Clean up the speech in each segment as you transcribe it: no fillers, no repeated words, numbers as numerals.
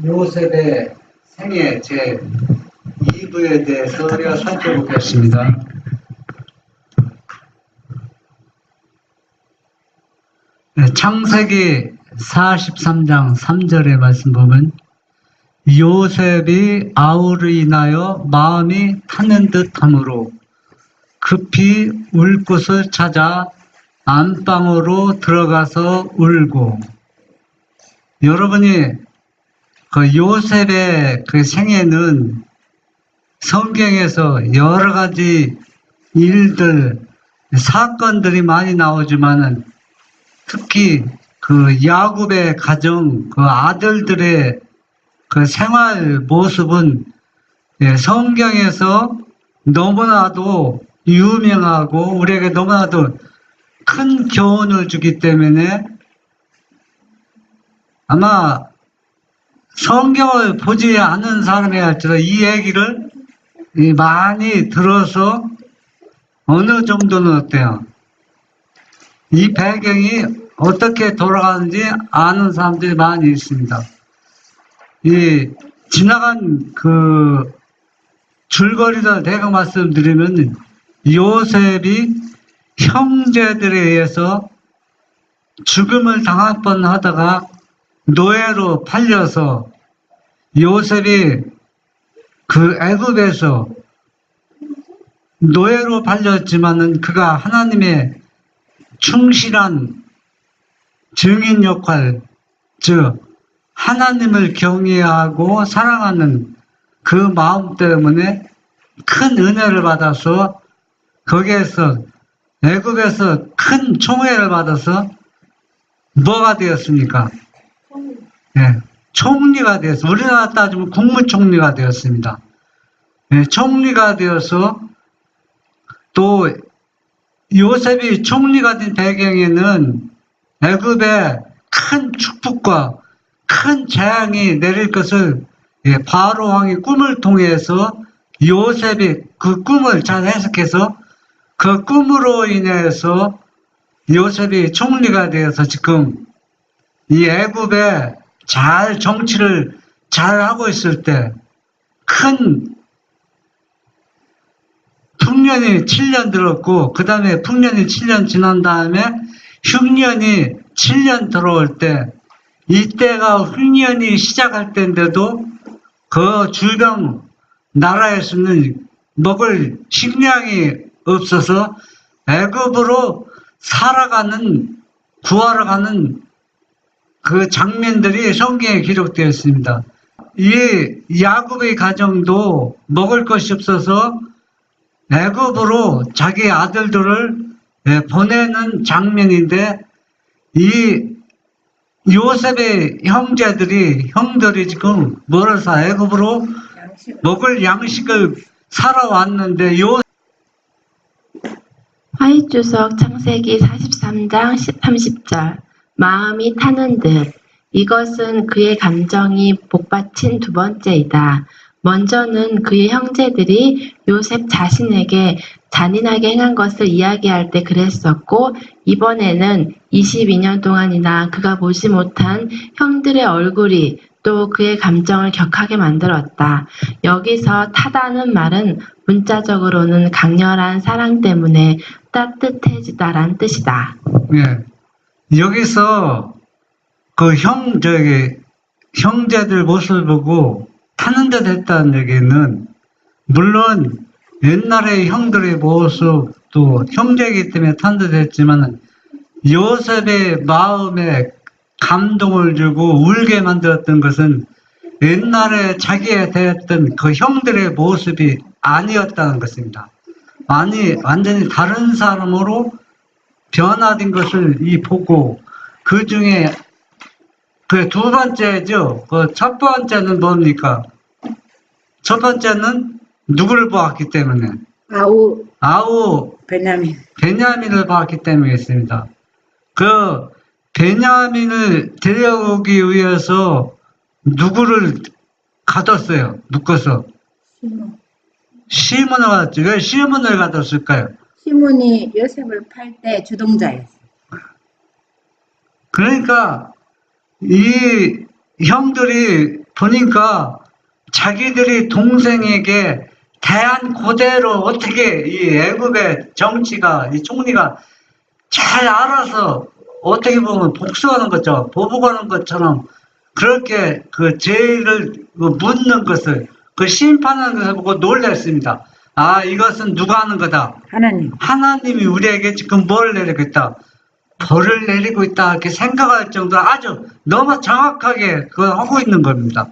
요셉의 생애 제 2부에 대해서 우리가 살펴보겠습니다. 창세기 43장 3절의 말씀 보면 요셉이 아우를 인하여 마음이 타는 듯하므로 급히 울 곳을 찾아 안방으로 들어가서 울고. 여러분이 그 요셉의 그 생애는 성경에서 여러 가지 일들, 사건들이 많이 나오지만은 특히 그 야곱의 가정, 그 아들들의 그 생활 모습은 성경에서 너무나도 유명하고 우리에게 너무나도 큰 교훈을 주기 때문에 아마 성경을 보지 않은 사람이 할지라도 이 얘기를 많이 들어서 어느 정도는 어때요? 이 배경이 어떻게 돌아가는지 아는 사람들이 많이 있습니다. 이 지나간 그 줄거리를 내가 말씀드리면 요셉이 형제들에 의해서 죽음을 당할 뻔하다가 노예로 팔려서 요셉이 그 애굽에서 노예로 팔렸지만은 그가 하나님의 충실한 증인 역할, 즉 하나님을 경외하고 사랑하는 그 마음 때문에 큰 은혜를 받아서 거기에서 애굽에서 큰 총애를 받아서 뭐가 되었습니까? 예, 총리가 되어서 우리나라 따지면 국무총리가 되었습니다. 예, 총리가 되어서 또 요셉이 총리가 된 배경에는 애굽에 큰 축복과 큰 재앙이 내릴 것을 바로 왕의 꿈을 통해서 요셉이 그 꿈을 잘 해석해서 그 꿈으로 인해서 요셉이 총리가 되어서 지금 이 애굽에 잘 정치를 잘 하고 있을 때 큰 풍년이 7년 들었고 그 다음에 풍년이 7년 지난 다음에 흉년이 7년 들어올 때 이때가 흉년이 시작할 때인데도 그 주변 나라에서는 먹을 식량이 없어서 애굽으로 살아가는 구하러 가는 그 장면들이 성경에 기록되어 있습니다. 이 야곱의 가정도 먹을 것이 없어서 애굽으로 자기 아들들을 보내는 장면인데 이 요셉의 형들이 지금 멀어서 애굽으로 먹을 양식을 사러 왔는데 화이주석 창세기 43장 30절 마음이 타는 듯 이것은 그의 감정이 복받친 두 번째이다. 먼저는 그의 형제들이 요셉 자신에게 잔인하게 행한 것을 이야기할 때 그랬었고 이번에는 22년 동안이나 그가 보지 못한 형들의 얼굴이 또 그의 감정을 격하게 만들었다. 여기서 타다는 말은 문자적으로는 강렬한 사랑 때문에 따뜻해지다란 뜻이다. 네. 여기서 그 형제들 모습을 보고 타는 듯 했다는 얘기는 물론 옛날의 형들의 모습도 형제이기 때문에 타는 듯 했지만 요셉의 마음에 감동을 주고 울게 만들었던 것은 옛날에 자기에 대했던 그 형들의 모습이 아니었다는 것입니다. 완전히 다른 사람으로 변화된 것을 보고 그 중에 그 두 번째죠. 그 첫 번째는 뭡니까? 첫 번째는 누구를 보았기 때문에? 아우 베냐민을 보았기 때문이었습니다. 그 베냐민을 데려오기 위해서 누구를 가뒀어요? 묶어서. 시몬을 가뒀죠. 왜 시몬을 가뒀을까요? 시몬이 요셉을 팔 때 주동자였어요. 그러니까 이 형들이 보니까 자기들이 동생에게 대한 그대로 어떻게 이 애굽의 정치가, 이 총리가 잘 알아서 어떻게 보면 복수하는 거죠. 보복하는 것처럼 그렇게 그 죄를 묻는 것을, 그 심판하는 것을 보고 놀랐습니다. 아, 이것은 누가 하는 거다? 하나님. 하나님이 우리에게 지금 뭘 내리고 있다? 벌을 내리고 있다. 이렇게 생각할 정도로 아주 너무 정확하게 그걸 하고 있는 겁니다.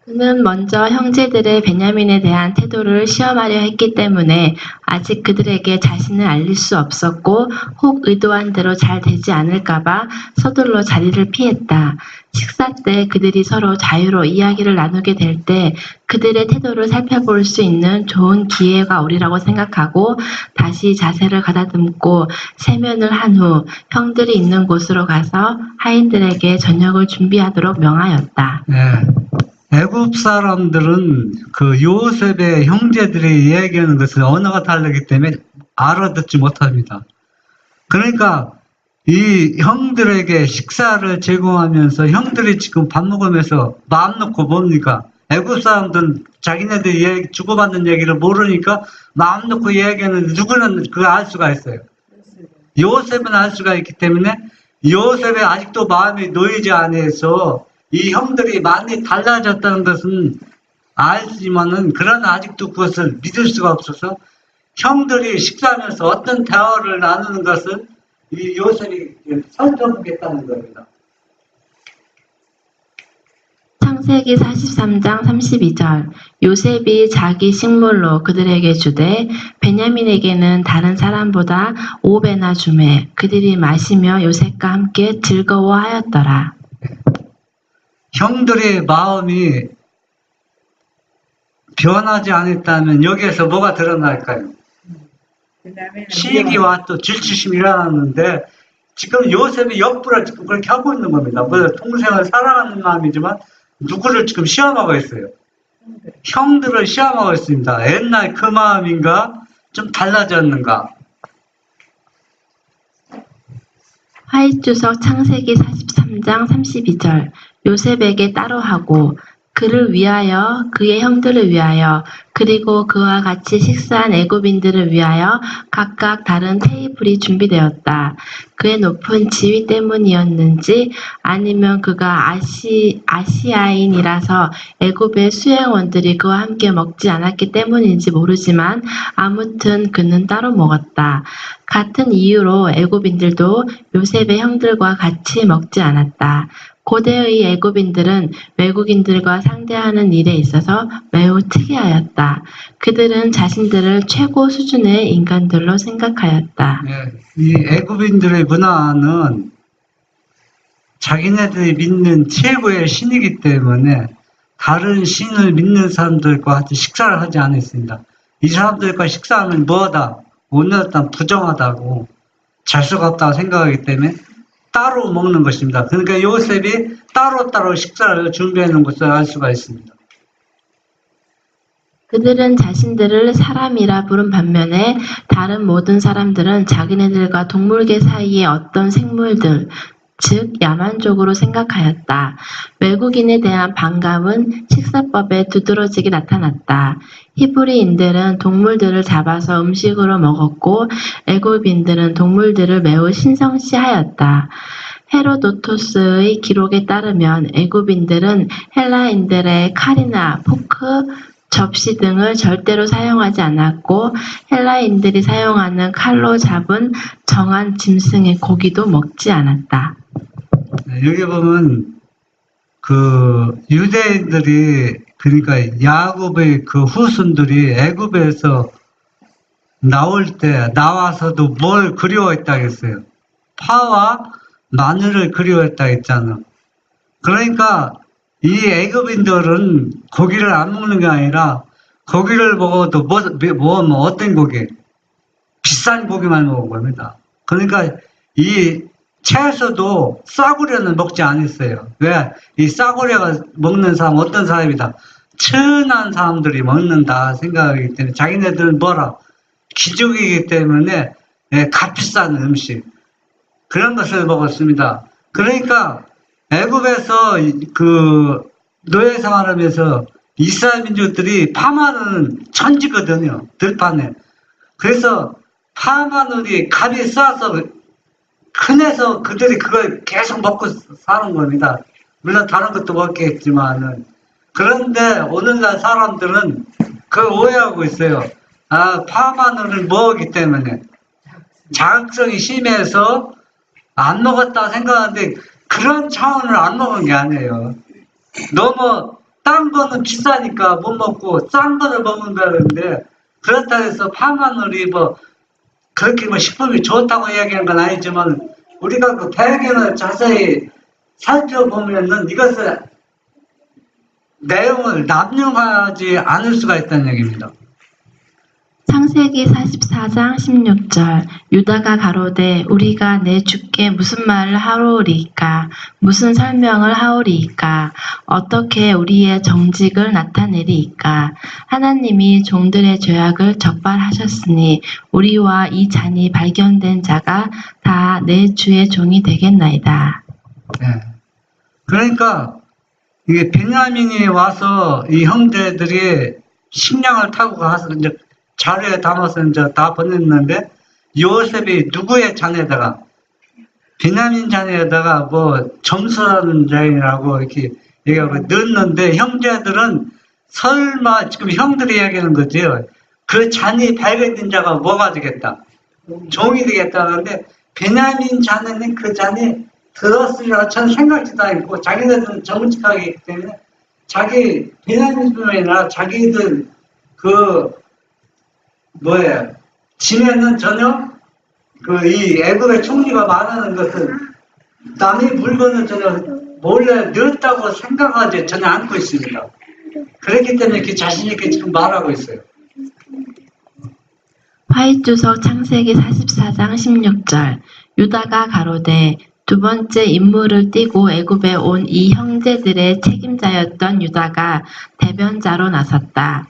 그는 먼저 형제들의 베냐민에 대한 태도를 시험하려 했기 때문에 아직 그들에게 자신을 알릴 수 없었고 혹 의도한 대로 잘 되지 않을까봐 서둘러 자리를 피했다. 식사 때 그들이 서로 자유로 이야기를 나누게 될 때 그들의 태도를 살펴볼 수 있는 좋은 기회가 오리라고 생각하고 다시 자세를 가다듬고 세면을 한 후 형들이 있는 곳으로 가서 하인들에게 저녁을 준비하도록 명하였다. 네. 애굽 사람들은 그 요셉의 형제들이 이야기하는 것을 언어가 다르기 때문에 알아듣지 못합니다. 그러니까 이 형들에게 식사를 제공하면서 형들이 지금 밥 먹으면서 마음 놓고 뭡니까? 애굽 사람들은 자기네들 주고받는 얘기를 모르니까 마음 놓고 이야기하는데 누구는 그걸 알 수가 있어요. 요셉은 알 수가 있기 때문에 요셉의 아직도 마음이 놓이지 않아서 이 형들이 많이 달라졌다는 것은 알지만은 그러나 아직도 그것을 믿을 수가 없어서 형들이 식사하면서 어떤 대화를 나누는 것을 이 요셉이 살펴보겠다는 겁니다. 창세기 43장 32절 요셉이 자기 식물로 그들에게 주되 베냐민에게는 다른 사람보다 5배나 주매 그들이 마시며 요셉과 함께 즐거워하였더라. 형들의 마음이 변하지 않았다면 여기에서 뭐가 드러날까요? 시기와 또 질투심이 일어났는데 지금 요셉이 역부를 지금 그렇게 하고 있는 겁니다. 뭐 동생을 사랑하는 마음이지만 누구를 지금 시험하고 있어요? 형들을 시험하고 있습니다. 옛날 그 마음인가? 좀 달라졌는가? 하잇주석 창세기 43장 32절 요셉에게 따로 하고 그를 위하여 그의 형들을 위하여 그리고 그와 같이 식사한 애굽인들을 위하여 각각 다른 테이블이 준비되었다. 그의 높은 지위 때문이었는지 아니면 그가 아시아인이라서 애굽의 수행원들이 그와 함께 먹지 않았기 때문인지 모르지만 아무튼 그는 따로 먹었다. 같은 이유로 애굽인들도 요셉의 형들과 같이 먹지 않았다. 고대의 애굽인들은 외국인들과 상대하는 일에 있어서 매우 특이하였다. 그들은 자신들을 최고 수준의 인간들로 생각하였다. 네, 이 애굽인들의 문화는 자기네들이 믿는 최고의 신이기 때문에 다른 신을 믿는 사람들과 같이 식사를 하지 않았습니다. 이 사람들과 식사하면 뭐하다? 오늘따라 부정하다고 잘 수가 없다고 생각하기 때문에 따로 먹는 것입니다. 그러니까 요셉이 따로따로 식사를 준비해 놓은 것을 알 수가 있습니다. 그들은 자신들을 사람이라 부른 반면에 다른 모든 사람들은 자기네들과 동물계 사이의 어떤 생물들, 즉 야만족으로 생각하였다. 외국인에 대한 반감은 식사법에 두드러지게 나타났다. 히브리인들은 동물들을 잡아서 음식으로 먹었고 애굽인들은 동물들을 매우 신성시하였다. 헤로도토스의 기록에 따르면 애굽인들은 헬라인들의 칼이나 포크, 접시 등을 절대로 사용하지 않았고 헬라인들이 사용하는 칼로 잡은 정한 짐승의 고기도 먹지 않았다. 여기 보면 그 유대인들이 그러니까 야곱의 그 후손들이 애굽에서 나올 때 나와서도 뭘 그리워했다 했어요. 파와 마늘을 그리워했다 했잖아. 그러니까 이 애굽인들은 고기를 안 먹는 게 아니라 고기를 먹어도 뭐 어떤 고기? 비싼 고기만 먹은 겁니다. 그러니까 이 채소도 싸구려는 먹지 않았어요. 왜? 이 싸구려가 먹는 사람 어떤 사람이다? 천한 사람들이 먹는다 생각하기 때문에 자기네들은 뭐라? 귀족이기 때문에 값비싼 음식. 그런 것을 먹었습니다. 그러니까 애굽에서 그 노예 생활하면서 이스라엘 민족들이 파마는 천지거든요. 들판에. 그래서 파마늘이 갑이 쏴서 큰해서 그들이 그걸 계속 먹고 사는 겁니다. 물론 다른 것도 먹겠지만은. 그런데 오늘날 사람들은 그걸 오해하고 있어요. 아, 파마늘을 먹었기 때문에 자극성이 심해서 안 먹었다 생각하는데 그런 차원을 안 먹은 게 아니에요. 너무 딴 거는 비싸니까 못 먹고 싼 거를 먹는다는데 그렇다 해서 파마늘이 뭐 그렇게 뭐 식품이 좋다고 이야기하는 건 아니지만 우리가 그 배경을 자세히 살펴보면은 이것을 내용을 남용하지 않을 수가 있다는 얘기입니다. 창세기 44장 16절 유다가 가로되 우리가 내 주께 무슨 말을 하오리이까 무슨 설명을 하오리이까 어떻게 우리의 정직을 나타내리이까 하나님이 종들의 죄악을 적발하셨으니 우리와 이 잔이 발견된 자가 다 내 주의 종이 되겠나이다. 네. 그러니까 이게 베냐민이 와서 이 형제들이 식량을 타고 가서 이제 자루에 담아서 이제 다 보냈는데 요셉이 누구의 잔에다가 베냐민 잔에다가 뭐 점수라는 잔이라고 이렇게 얘기하고 넣었는데 형제들은 설마 지금 형들이 이야기하는 거지요. 그 잔이 발견된 자가 뭐가 되겠다? 종이 되겠다는데 베냐민 잔에는 그 잔이 들었으리라 전 생각지도 않고 자기들은 정직하기 때문에 자기 베냐민뿐만 아니라 자기들 짐에는 전혀 이 애굽의 총리가 말하는 것은 남의 물건을 전혀 몰래 넣었다고 생각하지 전혀 않고 있습니다. 그렇기 때문에 이렇게 자신 있게 지금 말하고 있어요. 화이주석 창세기 44장 16절 유다가 가로되 두 번째 임무를 띠고 애굽에 온 이 형제들의 책임자였던 유다가 대변자로 나섰다.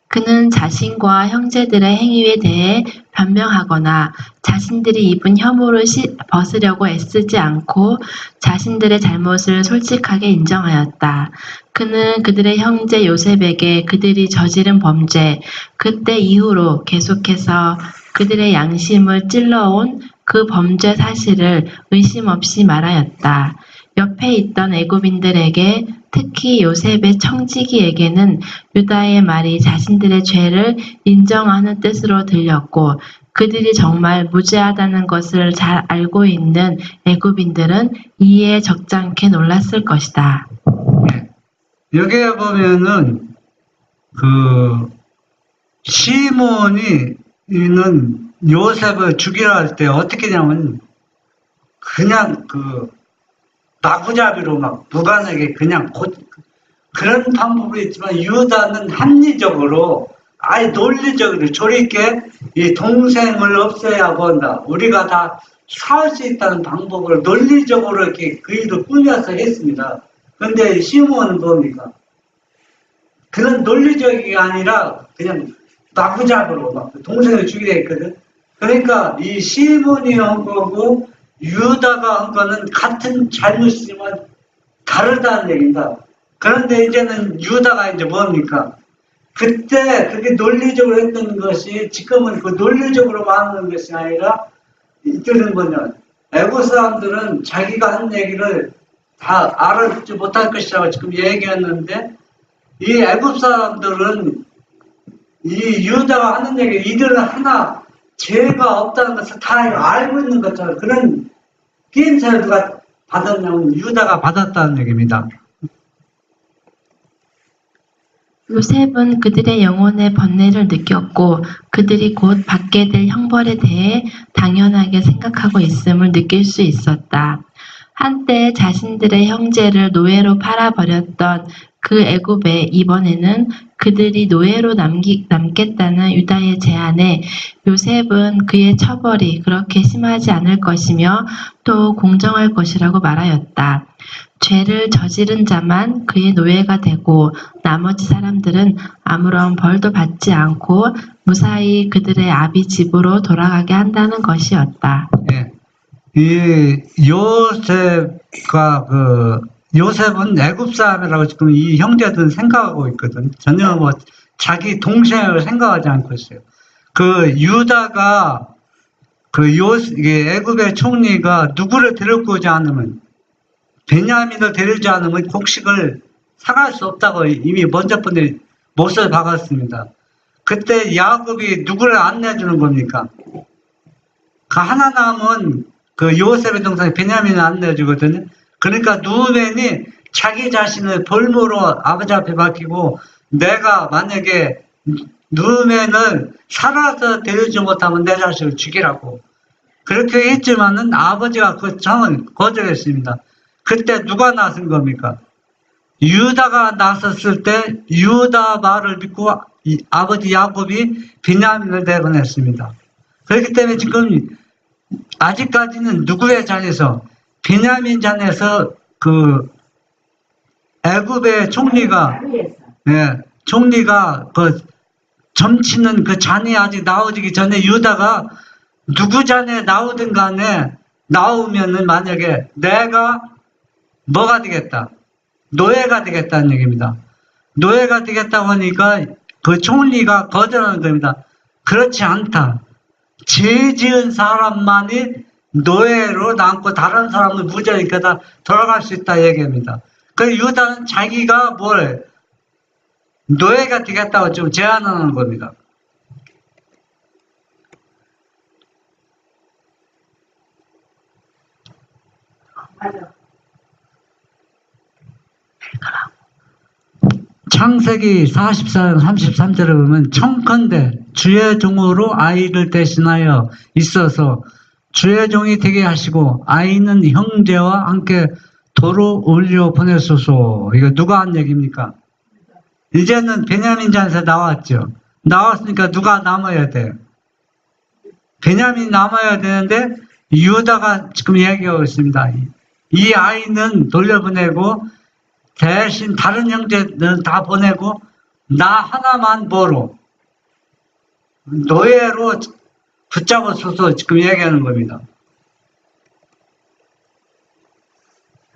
그는 자신과 형제들의 행위에 대해 변명하거나 자신들이 입은 혐오를 벗으려고 애쓰지 않고 자신들의 잘못을 솔직하게 인정하였다. 그는 그들의 형제 요셉에게 그들이 저지른 범죄, 그때 이후로 계속해서 그들의 양심을 찔러온 그 범죄 사실을 의심 없이 말하였다. 옆에 있던 애굽인들에게 특히 요셉의 청지기에게는 유다의 말이 자신들의 죄를 인정하는 뜻으로 들렸고 그들이 정말 무죄하다는 것을 잘 알고 있는 애굽인들은 이에 적잖게 놀랐을 것이다. 여기에 보면은 시몬이 있는 요셉을 죽이려 할 때 어떻게 하냐면 그냥 마구잡이로 막 무관하게 그냥 그런 방법이 있지만 유다는 합리적으로 아예 논리적으로 조리있게 이 동생을 없애야 본다. 우리가 다 살 수 있다는 방법을 논리적으로 이렇게 그 일을 꾸며서 했습니다. 근데 시몬은 뭡니까? 그런 논리적이 아니라 그냥 마구잡이로 막 동생을 죽이려 했거든. 그러니까 이 시몬이 한 거고 유다가 한 거는 같은 잘못이지만 다르다는 얘기입니다. 그런데 이제는 유다가 이제 뭡니까? 그때 그렇게 논리적으로 했던 것이 지금은 그 논리적으로 말하는 것이 아니라 이때는 뭐냐? 애국 사람들은 자기가 한 얘기를 다 알아듣지 못할 것이라고 지금 얘기했는데 이 애국 사람들은 이 유다가 하는 얘기 이들은 하나 죄가 없다는 것을 다 알고 있는 것처럼 그런 게임사를 누가 받았냐면 유다가 받았다는 얘기입니다. 요셉은 그들의 영혼의 번뇌를 느꼈고 그들이 곧 받게 될 형벌에 대해 당연하게 생각하고 있음을 느낄 수 있었다. 한때 자신들의 형제를 노예로 팔아버렸던 그 애굽에 이번에는 그들이 노예로 남겠다는 유다의 제안에 요셉은 그의 처벌이 그렇게 심하지 않을 것이며 또 공정할 것이라고 말하였다. 죄를 저지른 자만 그의 노예가 되고 나머지 사람들은 아무런 벌도 받지 않고 무사히 그들의 아비 집으로 돌아가게 한다는 것이었다. 예. 이 요셉과 요셉은 애굽 사람이라고 지금 이 형제들은 생각하고 있거든. 전혀 뭐 자기 동생을 생각하지 않고 있어요. 유다가 이게 애굽의 총리가 누구를 데리고지 않으면, 베냐민을 데리지 않으면 곡식을 사갈 수 없다고 이미 먼저 번에 못을 박았습니다. 그때 야곱이 누구를 안 내주는 겁니까? 하나 남은 요셉의 동생 베냐민을 안 내주거든요. 그러니까 누벤이 자기 자신을 볼모로 아버지 앞에 맡기고, 내가 만약에 누벤을 살아서 데려주지 못하면 내 자식을 죽이라고 그렇게 했지만은 아버지가 그 청을 거절했습니다. 그때 누가 나선 겁니까? 유다가 나섰을 때 유다 말을 믿고 아버지 야곱이 베냐민을 내보냈습니다. 그렇기 때문에 지금 아직까지는 누구의 잔에서, 베냐민 잔에서 애굽의 총리가 점치는 잔이 아직 나오기 전에 유다가 누구 잔에 나오든 간에 나오면은 만약에 내가 뭐가 되겠다? 노예가 되겠다는 얘기입니다. 노예가 되겠다고 하니까 그 총리가 거절하는 겁니다. 그렇지 않다. 죄 지은 사람만이 노예로 남고 다른 사람은 무죄니까 다 돌아갈 수 있다 얘기입니다. 유다는 자기가 노예가 되겠다고 좀 제안하는 겁니다. 창세기 44장 33절에 보면, 청컨대 주의 종으로 아이를 대신하여 있어서 주의 종이 되게 하시고 아이는 형제와 함께 도로 올려 보내소서. 이거 누가 한 얘기입니까? 이제는 베냐민 잔에서 나왔죠. 나왔으니까 누가 남아야 돼요? 베냐민 남아야 되는데 유다가 지금 얘기하고 있습니다. 이 아이는 돌려보내고 대신 다른 형제들은 다 보내고 나 하나만 노예로 붙잡아서서 지금 얘기하는 겁니다.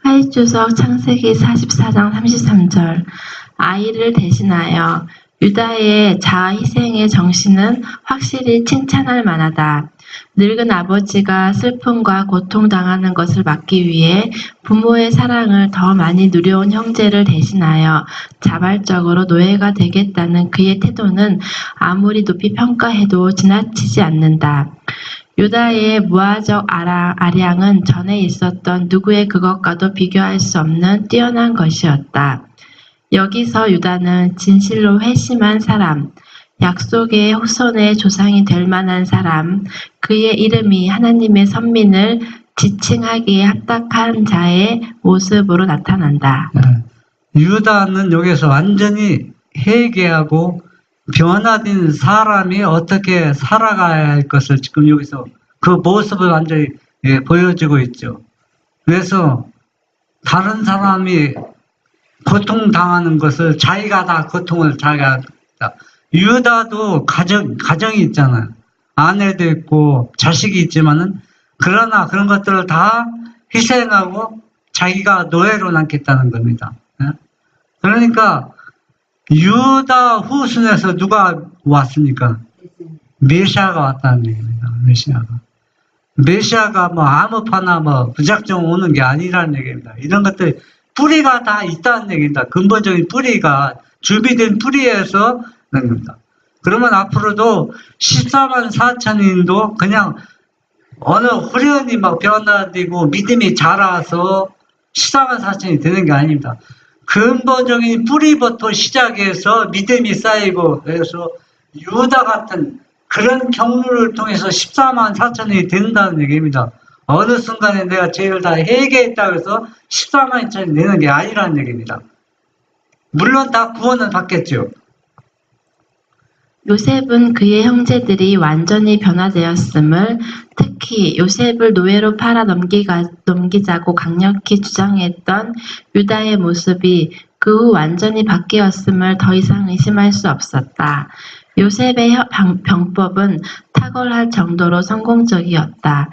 하이주석 창세기 44장 33절. 아이를 대신하여. 유다의 자아 희생의 정신은 확실히 칭찬할 만하다. 늙은 아버지가 슬픔과 고통당하는 것을 막기 위해 부모의 사랑을 더 많이 누려온 형제를 대신하여 자발적으로 노예가 되겠다는 그의 태도는 아무리 높이 평가해도 지나치지 않는다. 유다의 무아적 아량은 전에 있었던 누구의 그것과도 비교할 수 없는 뛰어난 것이었다. 여기서 유다는 진실로 회심한 사람, 약속의 후손의 조상이 될 만한 사람, 그의 이름이 하나님의 선민을 지칭하기에 합당한 자의 모습으로 나타난다. 유다는 여기서 완전히 회개하고 변화된 사람이 어떻게 살아가야 할 것을 지금 여기서 그 모습을 완전히 보여주고 있죠. 그래서 다른 사람이 고통당하는 것을 자기가 다 고통을 자기가 다. 유다도 가정이 있잖아요. 아내도 있고 자식이 있지만은 그러나 그런 것들을 다 희생하고 자기가 노예로 남겠다는 겁니다. 그러니까 유다 후손에서 누가 왔습니까? 메시아가 왔다는 얘기입니다. 메시아가 아무파나 무작정 오는 게 아니라는 얘기입니다. 이런 것들 뿌리가 다 있다는 얘기입니다. 근본적인 뿌리가 준비된 뿌리에서 는 겁니다. 그러면 앞으로도 14만 4천인도 그냥 어느 후련히 변화되고 믿음이 자라서 14만 4천이 되는 게 아닙니다. 근본적인 뿌리부터 시작해서 믿음이 쌓이고, 그래서 유다 같은 그런 경로를 통해서 14만 4천이 된다는 얘기입니다. 어느 순간에 내가 죄를 다 회개했다고 해서 14만 2천이 되는 게 아니라는 얘기입니다. 물론 다 구원은 받겠죠. 요셉은 그의 형제들이 완전히 변화되었음을, 특히 요셉을 노예로 팔아 넘기자고 강력히 주장했던 유다의 모습이 그 후 완전히 바뀌었음을 더 이상 의심할 수 없었다. 요셉의 병법은 탁월할 정도로 성공적이었다.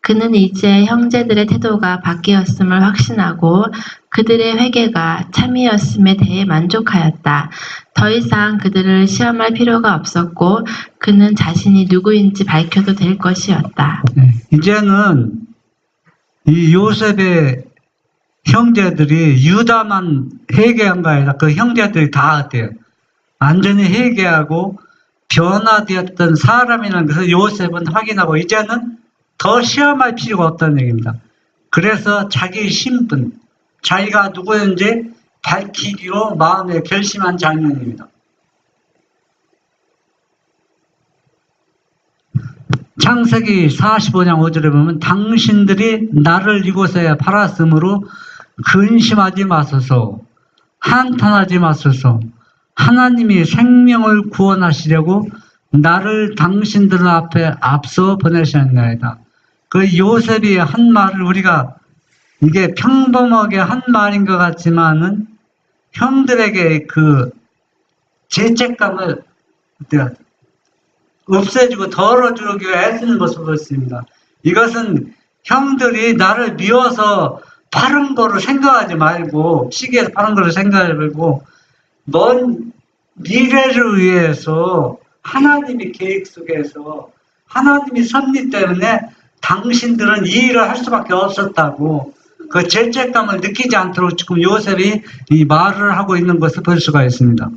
그는 이제 형제들의 태도가 바뀌었음을 확신하고 그들의 회개가 참이었음에 대해 만족하였다. 더 이상 그들을 시험할 필요가 없었고 그는 자신이 누구인지 밝혀도 될 것이었다. 이제는 이 요셉의 형제들이 유다만 회개한 거 아니라 그 형제들이 다 어때요? 완전히 회개하고 변화되었던 사람이라는 것을 요셉은 확인하고 이제는 더 시험할 필요가 없다는 얘기입니다. 그래서 자기 신분, 자기가 누구였는지 밝히기로 마음에 결심한 장면입니다. 창세기 45장 5절에 보면 당신들이 나를 이곳에 팔았으므로 근심하지 마소서, 한탄하지 마소서. 하나님이 생명을 구원하시려고 나를 당신들 앞에 앞서 보내셨나이다. 그 요셉이 한 말을 우리가 이게 평범하게 한 말인 것 같지만은 형들에게 그 죄책감을 없애주고 덜어주기 위해 애쓰는 것을 보였습니다. 이것은 형들이 나를 미워서 바른 거로 생각하지 말고 시기에서 바른 거로 생각하지 말고 먼 미래를 위해서 하나님의 계획 속에서 하나님의 섭리 때문에 당신들은 이 일을 할 수밖에 없었다고 그 죄책감을 느끼지 않도록 지금 요셉이 이 말을 하고 있는 것을 볼 수가 있습니다.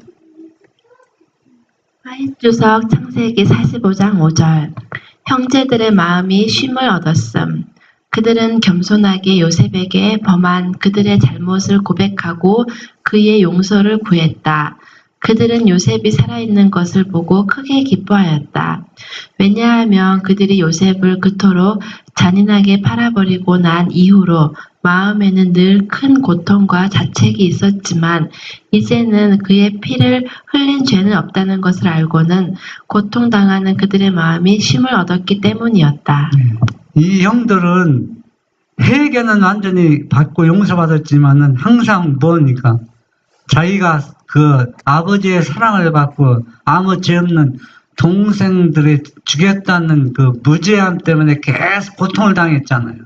화인주석 창세기 45장 5절 형제들의 마음이 쉼을 얻었음. 그들은 겸손하게 요셉에게 범한 그들의 잘못을 고백하고 그의 용서를 구했다. 그들은 요셉이 살아있는 것을 보고 크게 기뻐하였다. 왜냐하면 그들이 요셉을 그토록 잔인하게 팔아버리고 난 이후로 마음에는 늘 큰 고통과 자책이 있었지만 이제는 그의 피를 흘린 죄는 없다는 것을 알고는 고통당하는 그들의 마음이 쉼을 얻었기 때문이었다. 이 형들은 회개는 완전히 받고 용서받았지만은 항상 뭐니까 자기가 그 아버지의 사랑을 받고 아무 죄 없는 동생들이 죽였다는 그 무죄함 때문에 계속 고통을 당했잖아요.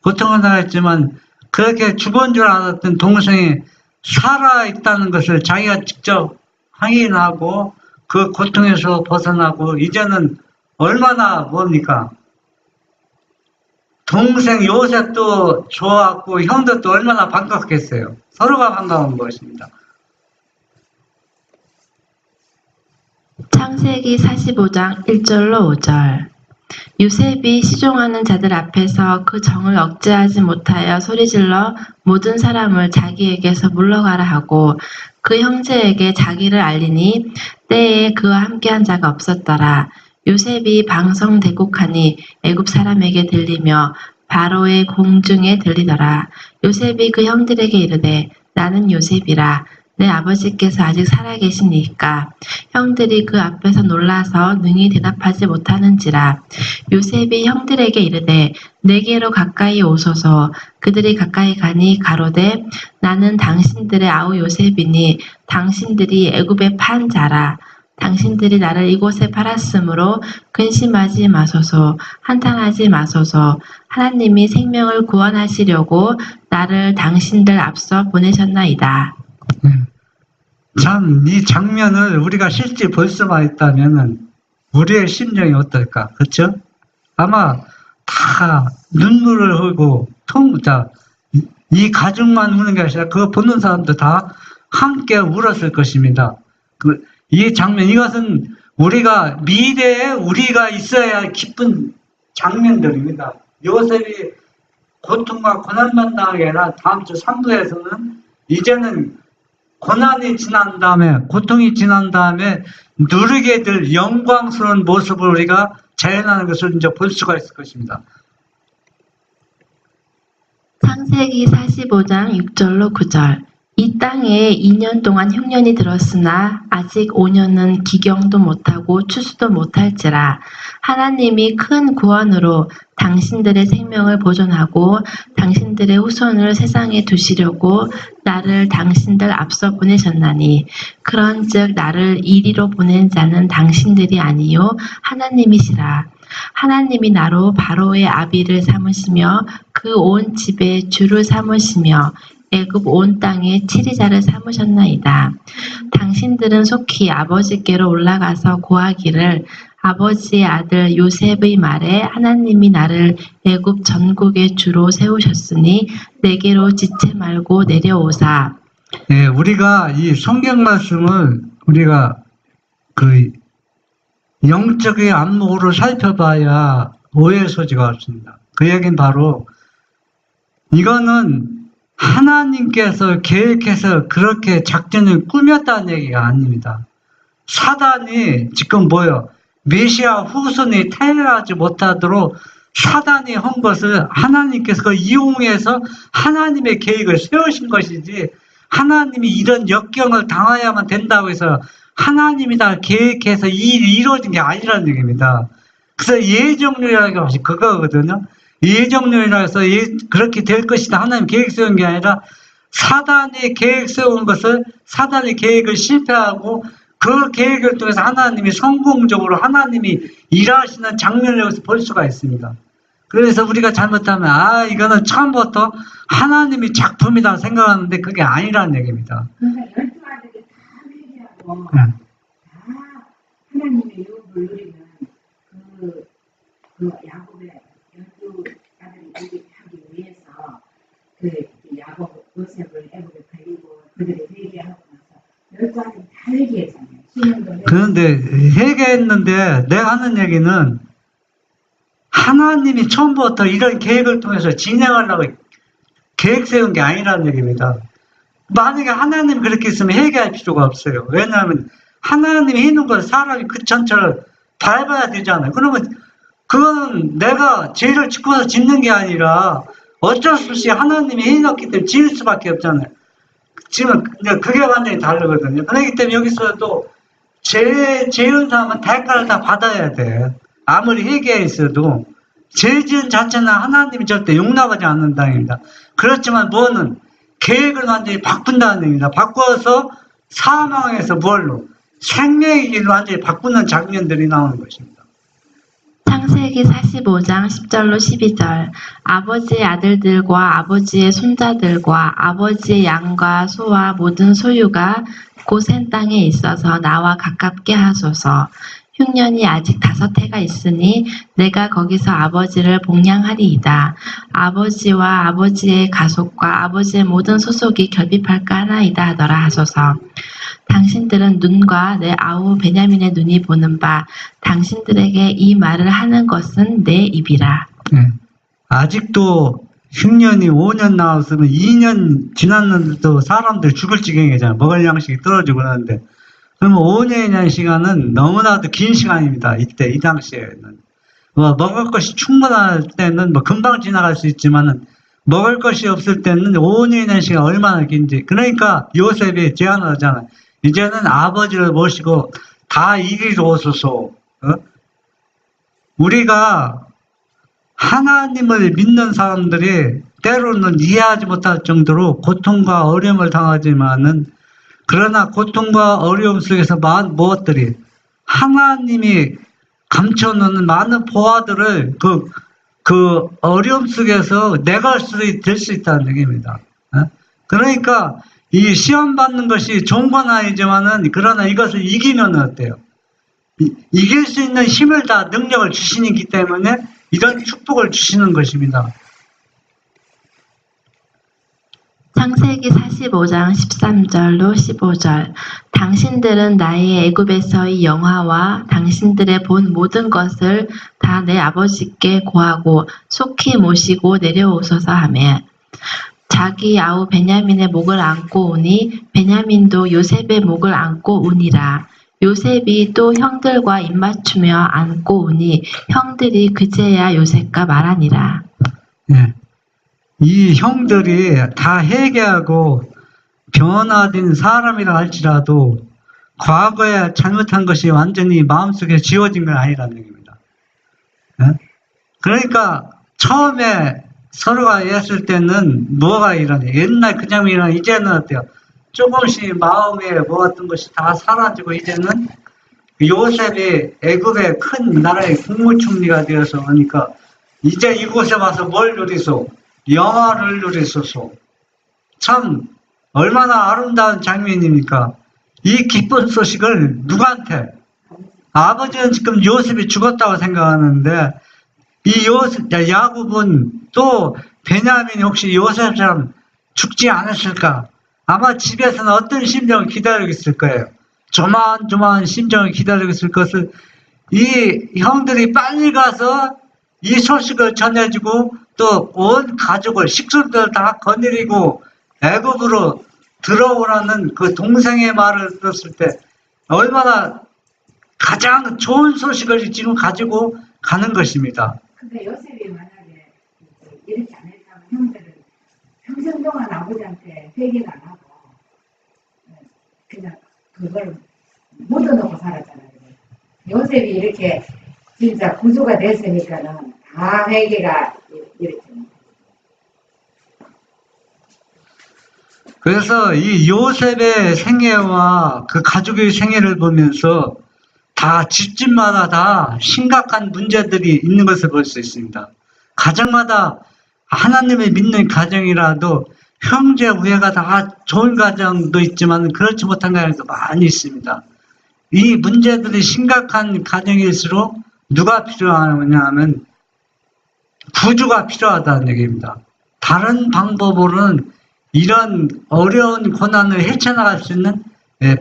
고통을 당했지만 그렇게 죽은 줄 알았던 동생이 살아있다는 것을 자기가 직접 확인하고 그 고통에서 벗어나고 이제는 얼마나 뭡니까? 동생 요셉도 좋았고 형들도 얼마나 반갑겠어요. 서로가 반가운 것입니다. 창세기 45장 1절로 5절 요셉이 시종하는 자들 앞에서 그 정을 억제하지 못하여 소리질러 모든 사람을 자기에게서 물러가라 하고 그 형제에게 자기를 알리니 때에 그와 함께한 자가 없었더라. 요셉이 방성대곡하니 애굽 사람에게 들리며 바로의 공중에 들리더라. 요셉이 그 형들에게 이르되 나는 요셉이라. 내 아버지께서 아직 살아계시니까 형들이 그 앞에서 놀라서 능히 대답하지 못하는지라. 요셉이 형들에게 이르되 내게로 가까이 오소서. 그들이 가까이 가니 가로되 나는 당신들의 아우 요셉이니 당신들이 애굽에 판 자라. 당신들이 나를 이곳에 팔았으므로 근심하지 마소서, 한탄하지 마소서. 하나님이 생명을 구원하시려고 나를 당신들 앞서 보내셨나이다. 참, 이 장면을 우리가 실제 볼 수만 있다면 우리의 심정이 어떨까? 그렇죠? 아마 다 눈물을 흘고 이 가족만 우는 게 아니라 그거 보는 사람도 다 함께 울었을 것입니다. 이 장면, 이것은 우리가 미래에 우리가 있어야 할 기쁜 장면들입니다. 요셉이 고통과 고난만 당하게 아니라 다음 주 3부에서는 이제는 고난이 지난 다음에 고통이 지난 다음에 누리게 될 영광스러운 모습을 우리가 재현하는 것을 이제 볼 수가 있을 것입니다. 창세기 45장 6절로 9절 이 땅에 2년 동안 흉년이 들었으나 아직 5년은 기경도 못하고 추수도 못할지라. 하나님이 큰 구원으로 당신들의 생명을 보존하고 당신들의 후손을 세상에 두시려고 나를 당신들 앞서 보내셨나니, 그런즉 나를 이리로 보낸 자는 당신들이 아니요 하나님이시라. 하나님이 나로 바로의 아비를 삼으시며 그 온 집에 주를 삼으시며 애굽 온 땅에 치리자를 삼으셨나이다. 당신들은 속히 아버지께로 올라가서 고하기를, 아버지의 아들 요셉의 말에 하나님이 나를 애굽 전국의 주로 세우셨으니 내게로 지체 말고 내려오사. 예, 우리가 이 성경 말씀을 우리가 그 영적인 안목으로 살펴봐야 오해의 소지가 없습니다. 그 얘기는 바로 이거는 하나님께서 계획해서 그렇게 작전을 꾸몄다는 얘기가 아닙니다. 사단이 지금 뭐요? 메시아 후손이 태어나지 못하도록 사단이 한 것을 하나님께서 이용해서 하나님의 계획을 세우신 것이지, 하나님이 이런 역경을 당해야만 된다고 해서 하나님이 다 계획해서 일이 이루어진 게 아니라는 얘기입니다. 그래서 예정론이라는 것이 그거거든요. 예정론이라 해서 그렇게 될 것이다 하나님 계획 세운 게 아니라, 사단이 계획 세운 것을 사단의 계획을 실패하고 그 계획을 통해서 하나님이 성공적으로 하나님이 일하시는 장면을 여기서 볼 수가 있습니다. 그래서 우리가 잘못하면 이거는 처음부터 하나님이 작품이다 생각하는데 그게 아니라는 얘기입니다. 그러니까 12아들이 다 회개하고 네. 다 하나님의 유업을 누리는 그 야곱의 12아들이 되게 하기 위해서 그 야곱 요셉을 애굽에 팔리고 그들이 회개하고 나서 12아들이 다 회개했잖아요. 신령도 그런데 회개했는데 내가 하는 얘기는 하나님이 처음부터 이런 계획을 통해서 진행하려고 계획 세운 게 아니라는 얘기입니다. 만약에 하나님 그렇게 했으면 회개할 필요가 없어요. 왜냐하면 하나님이 해놓은 걸 사람이 그 전체를 밟아야 되잖아요. 그러면 그건 내가 죄를 짓고서 짓는 게 아니라 어쩔 수 없이 하나님이 해놓기 때문에 지을 수밖에 없잖아요. 지금 그게 완전히 다르거든요. 그렇기 때문에 여기서도 죄은 사람은 대가를 다 받아야 돼. 아무리 회개했어도 죄 지은 자체는 하나님이 절대 용납하지 않는다입니다. 그렇지만 뭐는 계획을 완전히 바꾼다는 얘기입니다. 바꿔서 사망에서 뭘로? 생명의 길로 완전히 바꾸는 장면들이 나오는 것입니다. 창세기 45장 10절로 12절. 아버지의 아들들과 아버지의 손자들과 아버지의 양과 소와 모든 소유가 고센 땅에 있어서 나와 가깝게 하소서. 흉년이 아직 5해가 있으니 내가 거기서 아버지를 복량하리이다. 아버지와 아버지의 가속과 아버지의 모든 소속이 결핍할까 하나이다 하더라 하소서. 당신들은 눈과 내 아우 베냐민의 눈이 보는 바 당신들에게 이 말을 하는 것은 내 입이라. 네. 아직도 흉년이 5년 나왔으면 2년 지났는데도 사람들 죽을 지경이잖아요. 먹을 양식이 떨어지고 그러는데, 그러면 5년이라는 시간은 너무나도 긴 시간입니다. 이때 이 당시에는 먹을 것이 충분할 때는 금방 지나갈 수 있지만은 먹을 것이 없을 때는 5년이라는 시간 얼마나 긴지. 그러니까 요셉이 제안을 하잖아요. 이제는 아버지를 모시고 다 이리로 오소서. 우리가 하나님을 믿는 사람들이 때로는 이해하지 못할 정도로 고통과 어려움을 당하지만은, 그러나 고통과 어려움 속에서 많은 무엇들이 하나님이 감춰놓는 많은 보화들을 그 어려움 속에서 내가 될 수 있다는 얘기입니다. 그러니까 이 시험 받는 것이 좋은 건 아니지만은, 그러나 이것을 이기면 어때요? 이길 수 있는 힘을 다 능력을 주시기 때문에 이런 축복을 주시는 것입니다. 창세기 45장 13절로 15절. 당신들은 나의 애굽에서의 영화와 당신들의 본 모든 것을 다 내 아버지께 고하고 속히 모시고 내려오소서 하며, 자기 아우 베냐민의 목을 안고 오니 베냐민도 요셉의 목을 안고 오니라. 요셉이 또 형들과 입맞추며 안고 오니 형들이 그제야 요셉과 말하니라. 예. 이 형들이 다 회개하고 변화된 사람이라 할지라도 과거에 잘못한 것이 완전히 마음속에 지워진 건 아니라는 얘기입니다. 예? 그러니까 처음에 서로가 했을 때는 뭐가 일어나요? 옛날 그 장면이랑 이제는 어때요? 조금씩 마음에 모았던 것이 다 사라지고 이제는 요셉이 애굽의 큰 나라의 국무총리가 되어서 오니까 이제 이곳에 와서 뭘 누리소? 영화를 누리소서. 참 얼마나 아름다운 장면입니까? 이 기쁜 소식을 누구한테? 아버지는 지금 요셉이 죽었다고 생각하는데 이 요셉, 야곱은 또 베냐민이 혹시 요셉처럼 죽지 않았을까? 아마 집에서는 어떤 심정을 기다리고 있을 거예요. 조만조만 심정을 기다리고 있을 것을 이 형들이 빨리 가서 이 소식을 전해주고 또 온 가족을 식구들 다 거느리고 애굽으로 들어오라는 그 동생의 말을 들었을 때 얼마나 가장 좋은 소식을 지금 가지고 가는 것입니다. 근데 요셉이 만약에 이렇게 안 했다면 형들은 평생 동안 아버지한테 회개를 안 하고 그냥 그걸 묻어놓고 살았잖아요. 요셉이 이렇게 진짜 구조가 됐으니까는 다 회개가 이렇게. 그래서 이 요셉의 생애와 그 가족의 생애를 보면서 다 집집마다 다 심각한 문제들이 있는 것을 볼 수 있습니다. 가정마다 하나님을 믿는 가정이라도 형제 우애가 다 좋은 가정도 있지만 그렇지 못한 가정도 많이 있습니다. 이 문제들이 심각한 가정일수록 누가 필요하냐 하면 구주가 필요하다는 얘기입니다. 다른 방법으로는 이런 어려운 고난을 헤쳐나갈 수 있는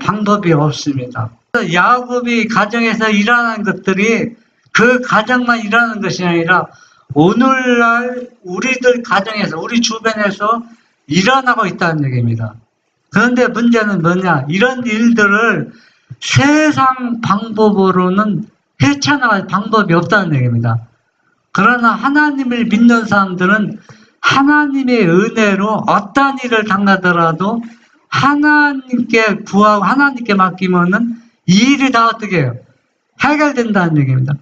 방법이 없습니다. 야곱이 가정에서 일어나는 것들이 그 가정만 일어나는 것이 아니라 오늘날 우리들 가정에서 우리 주변에서 일어나고 있다는 얘기입니다. 그런데 문제는 뭐냐? 이런 일들을 세상 방법으로는 헤쳐나갈 방법이 없다는 얘기입니다. 그러나 하나님을 믿는 사람들은 하나님의 은혜로 어떤 일을 당하더라도 하나님께 구하고 하나님께 맡기면은 이 일이 다 어떻게 해요? 해결된다는 얘기입니다.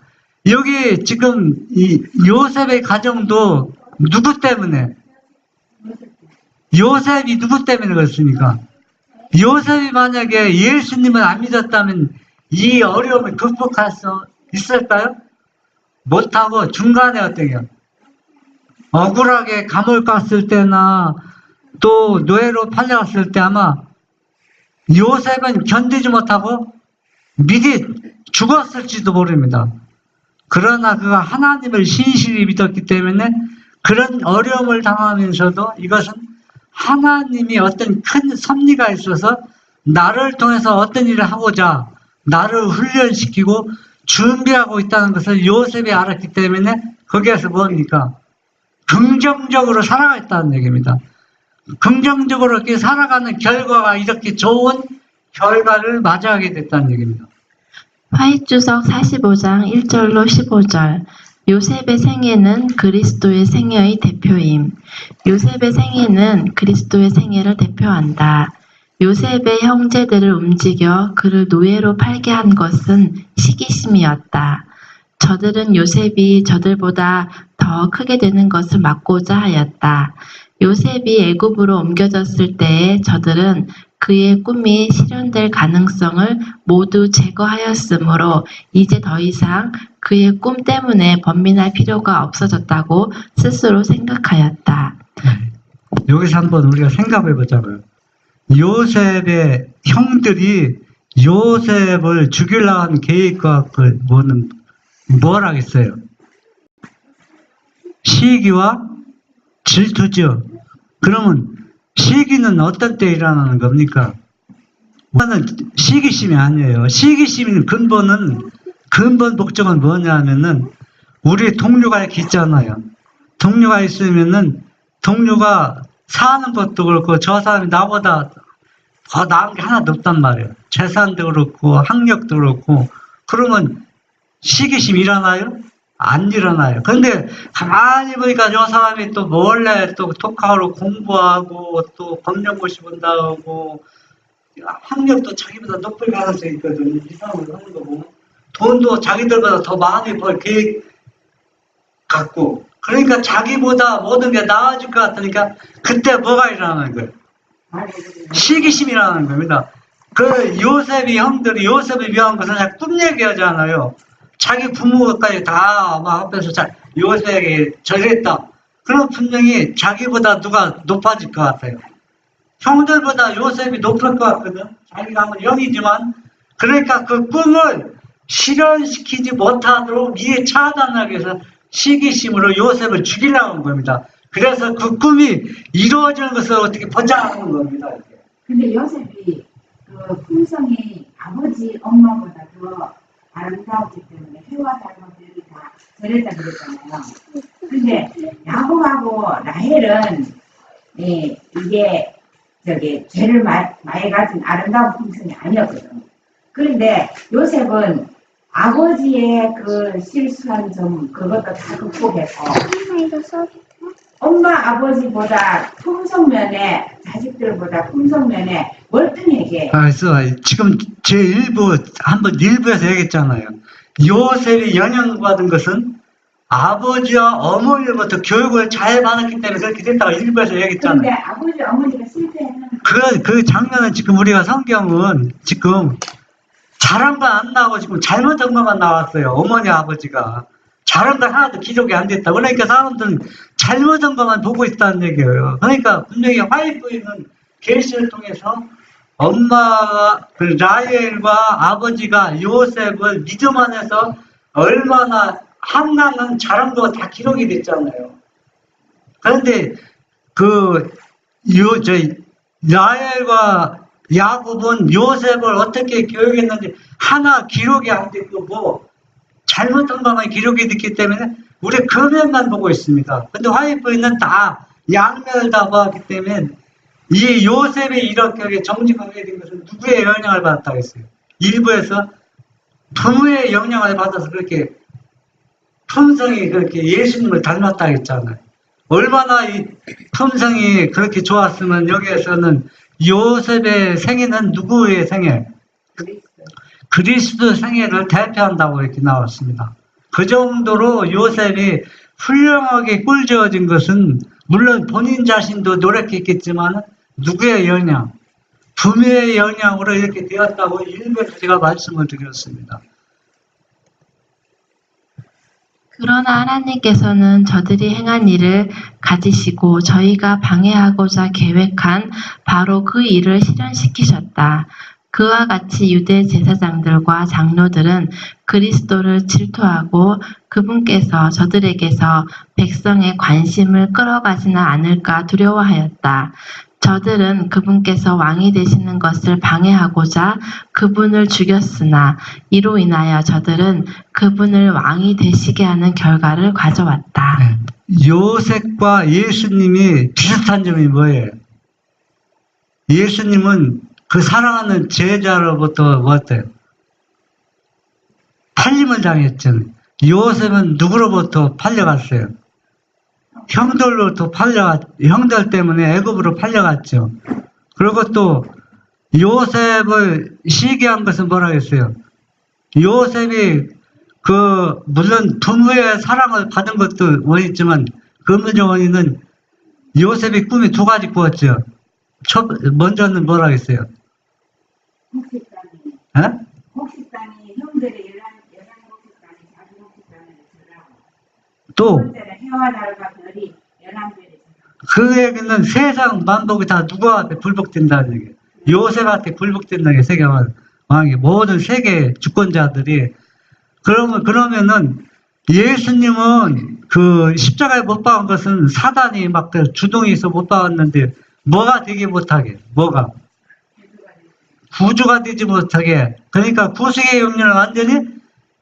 여기 지금 이 요셉의 가정도 누구 때문에? 요셉이 누구 때문에 그렇습니까? 요셉이 만약에 예수님을 안 믿었다면 이 어려움을 극복할 수 있을까요? 못하고 중간에 어떻게 해요? 억울하게 감옥 갔을 때나 또 노예로 팔려갔을 때 아마 요셉은 견디지 못하고 미리 죽었을지도 모릅니다. 그러나 그가 하나님을 신실히 믿었기 때문에 그런 어려움을 당하면서도 이것은 하나님이 어떤 큰 섭리가 있어서 나를 통해서 어떤 일을 하고자 나를 훈련시키고 준비하고 있다는 것을 요셉이 알았기 때문에 거기에서 뭡니까? 긍정적으로 살아갔다는 얘기입니다. 긍정적으로 이렇게 살아가는 결과가 이렇게 좋은 결과를 맞이하게 됐다는 얘기입니다. 화이주석 45장 1절로 15절. 요셉의 생애는 그리스도의 생애의 대표임. 요셉의 생애는 그리스도의 생애를 대표한다. 요셉의 형제들을 움직여 그를 노예로 팔게 한 것은 시기심이었다. 저들은 요셉이 저들보다 더 크게 되는 것을 막고자 하였다. 요셉이 애굽으로 옮겨졌을 때에 저들은 그의 꿈이 실현될 가능성을 모두 제거하였으므로 이제 더 이상 그의 꿈 때문에 번민할 필요가 없어졌다고 스스로 생각하였다. 여기서 한번 우리가 생각해 보자고요. 요셉의 형들이 요셉을 죽이려고 하는 계획과 그 뭘 하겠어요? 시기와 질투죠. 그러면 시기는 어떤 때 일어나는 겁니까? 이거는 시기심이 아니에요. 시기심의 근본 목적은 뭐냐면은 우리 동료가 이렇게 있잖아요. 동료가 있으면은 동료가 사는 것도 그렇고 저 사람이 나보다 더 나은 게 하나도 없단 말이에요. 재산도 그렇고 학력도 그렇고 그러면 시기심이 일어나요? 안 일어나요. 근데 가만히 보니까 저 사람이 또 몰래 또 독학으로 공부하고 또 검정고시 본다고 학력도 자기보다 높을 가능성이 있거든요. 이상을 하는 거 보면. 돈도 자기들보다 더 많이 벌 계획 갖고. 그러니까 자기보다 모든 게 나아질 것 같으니까 그때 뭐가 일어나는 거예요? 시기심이라는 겁니다. 그 요셉이 형들이 요셉을 위한 것은 그냥 꿈 얘기하잖아요. 자기 부모까지 다 막 앞에서 요셉에게 저랬다. 그럼 분명히 자기보다 누가 높아질 것 같아요. 형들보다 요셉이 높을 것 같거든. 자기가 한번 영이지만. 그러니까 그 꿈을 실현시키지 못하도록 위에 차단하기 위해서 시기심으로 요셉을 죽이려고 한 겁니다. 그래서 그 꿈이 이루어지는 것을 어떻게 보장하는 겁니다. 근데 요셉이 그 품성이 아버지 엄마보다 더 아름다웠기 때문에 해와 달마들이 다 저랬다 그랬잖아요. 근데 야곱하고 라헬은 이게 저기 죄를 많이 가진 아름다운 품성이 아니었거든. 그런데 요셉은 아버지의 그 실수한 점 그것도 다 극복했고 엄마 아버지보다 품성면에 자식들보다 품성면에 월등하게 지금 제 한번 일부에서 얘기했잖아요. 요셉이 영향받은 것은 아버지와 어머니로부터 교육을 잘 받았기 때문에 그렇게 됐다고 일부에서 얘기했잖아요. 그런데 아버지 어머니가 실패했는 그 장면은 지금 우리가 성경은 지금 잘한 건 안 나오고 지금 잘못한 것만 나왔어요. 어머니 아버지가 잘한 건 하나도 기록이 안 됐다. 그러니까 사람들은 잘못한 것만 보고 있다는 얘기예요. 그러니까 분명히 화이트는 계시를 통해서 엄마가 그 라헬과 아버지가 요셉을 믿음 안에서 얼마나 한나는 잘한 거 다 기록이 됐잖아요. 그런데 라헬과 야곱은 요셉을 어떻게 교육했는지 하나 기록이 안 됐고 뭐 잘못한 것만 기록이 됐기 때문에 우리 그 면만 보고 있습니다. 근데 화이트는 다 양면을 다 보았기 때문에 이 요셉이 이렇게 정직하게 된 것은 누구의 영향을 받았다고 했어요? 일부에서 부모의 영향을 받아서 그렇게 품성이 그렇게 예수님을 닮았다고 했잖아요. 얼마나 이 품성이 그렇게 좋았으면 여기에서는 요셉의 생애는 누구의 생애? 그리스도 생애를 대표한다고 이렇게 나왔습니다. 그 정도로 요셉이 훌륭하게 꿀저어진 것은 물론 본인 자신도 노력했겠지만 누구의 영향? 부모의 영향으로 이렇게 되었다고 일부에서 제가 말씀을 드렸습니다. 그러나 하나님께서는 저들이 행한 일을 가지시고 저희가 방해하고자 계획한 바로 그 일을 실현시키셨다. 그와 같이 유대 제사장들과 장로들은 그리스도를 질투하고 그분께서 저들에게서 백성의 관심을 끌어가지는 않을까 두려워하였다. 저들은 그분께서 왕이 되시는 것을 방해하고자 그분을 죽였으나 이로 인하여 저들은 그분을 왕이 되시게 하는 결과를 가져왔다. 네. 요셉과 예수님이 비슷한 점이 뭐예요? 예수님은 그 사랑하는 제자로부터 어때요? 팔림을 당했잖아요. 요셉은 누구로부터 팔려갔어요? 형들로부터 형들 때문에 애굽으로 팔려갔죠. 그리고 또 요셉을 시기한 것은 뭐라 했어요? 요셉이 물론 부모의 사랑을 받은 것도 원이지만 근본적 원인은 요셉이 꿈이 두 가지 꾸었죠. 먼저는 뭐라 했어요? 혹시땅이 형들의 여랑 혹시땅이 자기 혹시땅을 주라고. 또 두 번째는 해와 달과 별이 연합별이 그 얘기는 세상 만복이 다 누구한테 불복된다는 얘기예요. 요셉한테 불복된다는 게 세계 왕이 모든 세계 주권자들이 그러면은 예수님은 그 십자가에 못 박은 것은 사단이 막 주동해서 못 박았는데 뭐가 되게 못하게 뭐가 구주가 되지 못하게 그러니까 구속의 영역을 완전히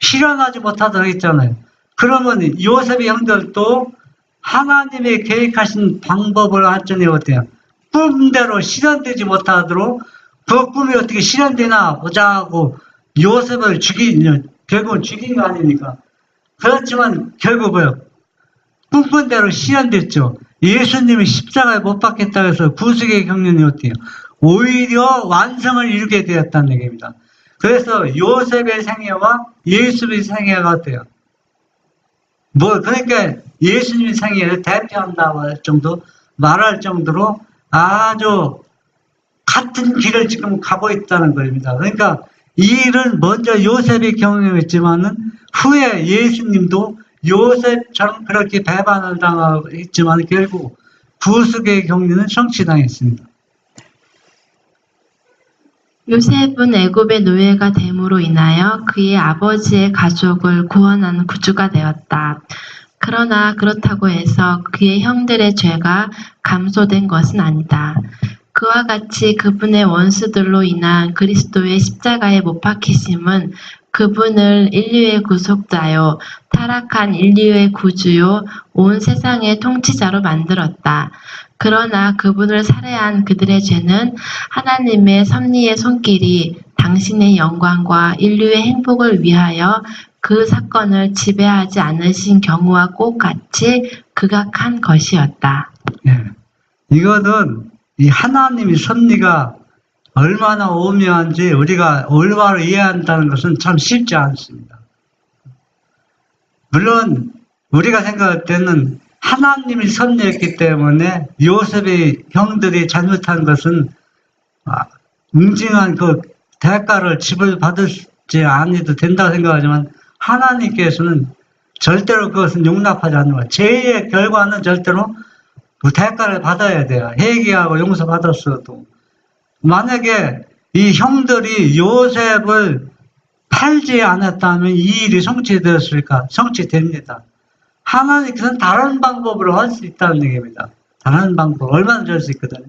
실현하지 못하도록 했잖아요. 그러면 요셉의 형들도 하나님의 계획하신 방법을 완전히 어때요? 꿈대로 실현되지 못하도록 그 꿈이 어떻게 실현되나 보자 하고 요셉을 결국은 죽인 거 아닙니까? 그렇지만 결국 뭐요? 꿈꾼 대로 실현됐죠. 예수님이 십자가에 못 박혔다고 해서 구속의 경륜이 어때요? 오히려 완성을 이루게 되었다는 얘기입니다. 그래서 요셉의 생애와 예수의 생애가 어때요? 그러니까 예수님의 생애를 대표한다고 할 정도, 말할 정도로 아주 같은 길을 지금 가고 있다는 겁니다. 그러니까 이 일은 먼저 요셉이 경험했지만은 후에 예수님도 요셉처럼 그렇게 배반을 당했지만 결국 구속의 경륜은 성취당했습니다. 요셉은 애굽의 노예가 됨으로 인하여 그의 아버지의 가족을 구원하는 구주가 되었다. 그러나 그렇다고 해서 그의 형들의 죄가 감소된 것은 아니다. 그와 같이 그분의 원수들로 인한 그리스도의 십자가에 못 박히심은 그분을 인류의 구속자요, 타락한 인류의 구주요, 온 세상의 통치자로 만들었다. 그러나 그분을 살해한 그들의 죄는 하나님의 섭리의 손길이 당신의 영광과 인류의 행복을 위하여 그 사건을 지배하지 않으신 경우와 꼭 같이 극악한 것이었다. 예. 이거는 이 하나님의 섭리가 얼마나 오묘한지 우리가 올바로 이해한다는 것은 참 쉽지 않습니다. 물론 우리가 생각할 때는 하나님이 섭리했기 때문에 요셉의 형들이 잘못한 것은 응징한 그 대가를 지불받지 않아도 된다고 생각하지만 하나님께서는 절대로 그것은 용납하지 않는 거예요. 죄의 결과는 절대로 그 대가를 받아야 돼요. 회개하고 용서받았어도. 만약에 이 형들이 요셉을 팔지 않았다면 이 일이 성취되었을까? 성취됩니다. 하나님께서는 다른 방법으로 할 수 있다는 얘기입니다. 다른 방법, 얼마나 잘 수 있거든요.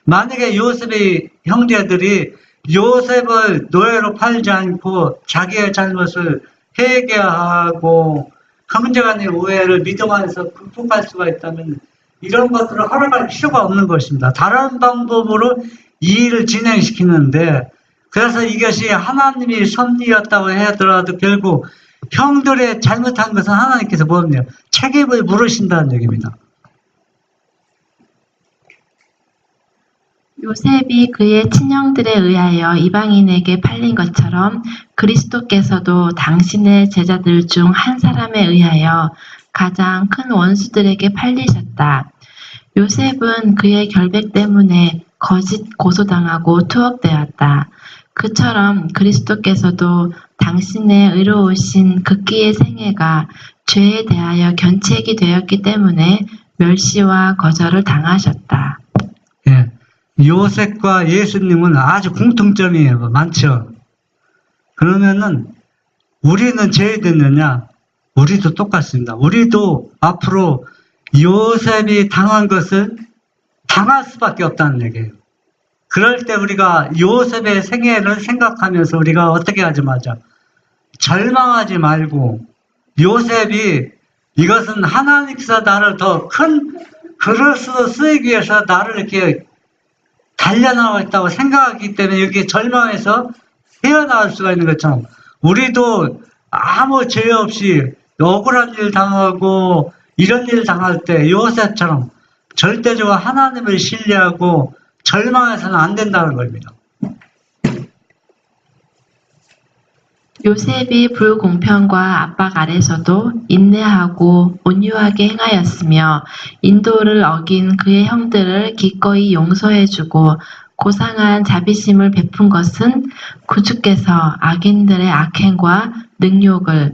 만약에 요셉의 형제들이 요셉을 노예로 팔지 않고 자기의 잘못을 회개하고 형제간의 오해를 믿음 안에서 극복할 수가 있다면 이런 것들을 허락할 필요가 없는 것입니다. 다른 방법으로 이 일을 진행시키는데 그래서 이것이 하나님이 섭리였다고 하더라도 결국 형들의 잘못한 것은 하나님께서 뭐냐? 책임을 물으신다는 얘기입니다. 요셉이 그의 친형들에 의하여 이방인에게 팔린 것처럼 그리스도께서도 당신의 제자들 중 한 사람에 의하여 가장 큰 원수들에게 팔리셨다. 요셉은 그의 결백 때문에 거짓 고소당하고 투옥되었다. 그처럼 그리스도께서도 당신의 의로우신 극기의 생애가 죄에 대하여 견책이 되었기 때문에 멸시와 거절을 당하셨다. 예. 요셉과 예수님은 아주 공통점이 많죠. 그러면은 우리는 제외됐느냐? 우리도 똑같습니다. 우리도 앞으로 요셉이 당한 것을 당할 수밖에 없다는 얘기예요. 그럴 때 우리가 요셉의 생애를 생각하면서 우리가 어떻게 하지 말자. 절망하지 말고 요셉이 이것은 하나님께서 나를 더 큰 그릇으로 쓰기 위해서 나를 이렇게 달려나가고 있다고 생각하기 때문에 이렇게 절망해서 헤어나올 수가 있는 것처럼 우리도 아무 죄 없이 억울한 일 당하고 이런 일 당할 때 요셉처럼 절대적으로 하나님을 신뢰하고 절망해서는 안 된다는 겁니다. 요셉이 불공평과 압박 아래서도 인내하고 온유하게 행하였으며 인도를 어긴 그의 형들을 기꺼이 용서해주고 고상한 자비심을 베푼 것은 구주께서 악인들의 악행과 능욕을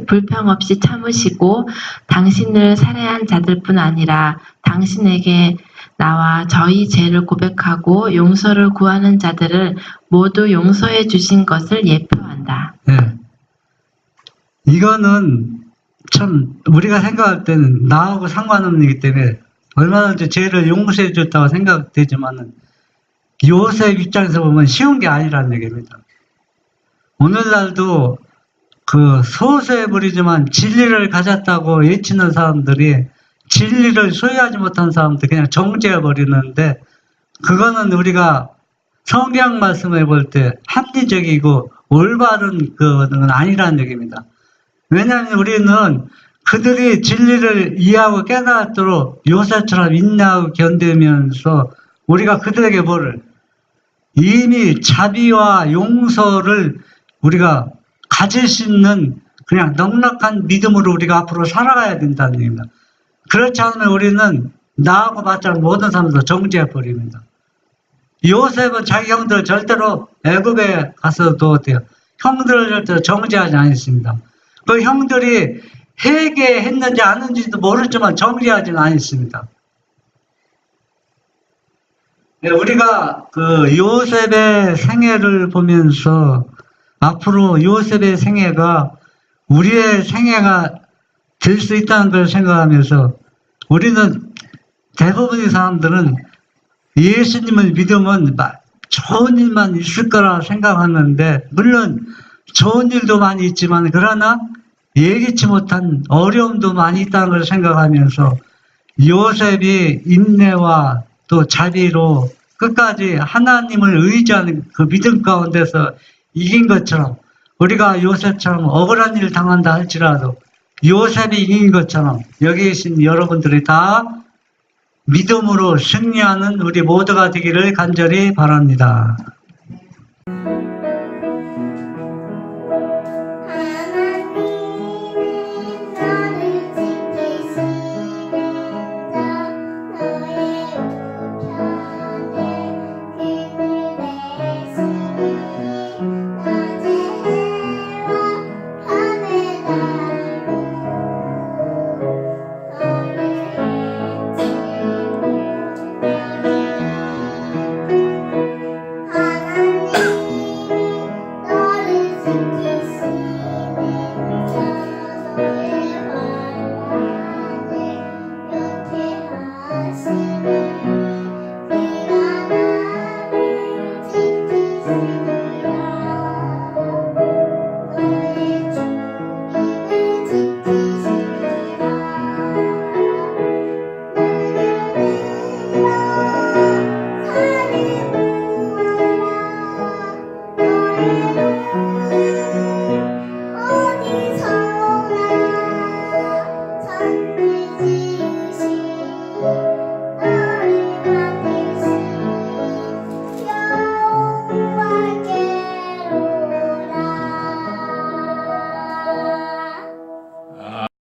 불평 없이 참으시고 당신을 살해한 자들뿐 아니라 당신에게 나와 저희 죄를 고백하고 용서를 구하는 자들을 모두 용서해 주신 것을 예표한다. 네. 이거는 참 우리가 생각할 때는 나하고 상관없는 일이기 때문에 얼마든지 죄를 용서해 줬다고 생각되지만은 요셉 입장에서 보면 쉬운 게 아니라는 얘기입니다. 오늘날도 그 소수의 무리지만 진리를 가졌다고 외치는 사람들이 진리를 소유하지 못한 사람들 그냥 정죄해 버리는데 그거는 우리가 성경 말씀을 볼 때 합리적이고 올바른 그건 아니라는 얘기입니다. 왜냐하면 우리는 그들이 진리를 이해하고 깨닫도록 요새처럼 인내하고 견디면서 우리가 그들에게 뭐를 이미 자비와 용서를 우리가 가질 수 있는 그냥 넉넉한 믿음으로 우리가 앞으로 살아가야 된다는 얘기입니다. 그렇지 않으면 우리는 나하고 맞짱 모든 사람도 정죄해 버립니다. 요셉은 자기 형들 절대로 애굽에 가서도 어때요? 형들을 절대로 정죄하지 않았습니다. 그 형들이 회개했는지 안 했는지도 모르지만 정죄하지는 않았습니다. 우리가 그 요셉의 생애를 보면서 앞으로 요셉의 생애가 우리의 생애가 될 수 있다는 걸 생각하면서 우리는 대부분의 사람들은 예수님을 믿으면 좋은 일만 있을 거라 생각하는데 물론 좋은 일도 많이 있지만 그러나 예기치 못한 어려움도 많이 있다는 걸 생각하면서 요셉이 인내와 또 자비로 끝까지 하나님을 의지하는 그 믿음 가운데서 이긴 것처럼 우리가 요셉처럼 억울한 일을 당한다 할지라도 요셉이 이긴 것처럼 여기 계신 여러분들이 다 믿음으로 승리하는 우리 모두가 되기를 간절히 바랍니다.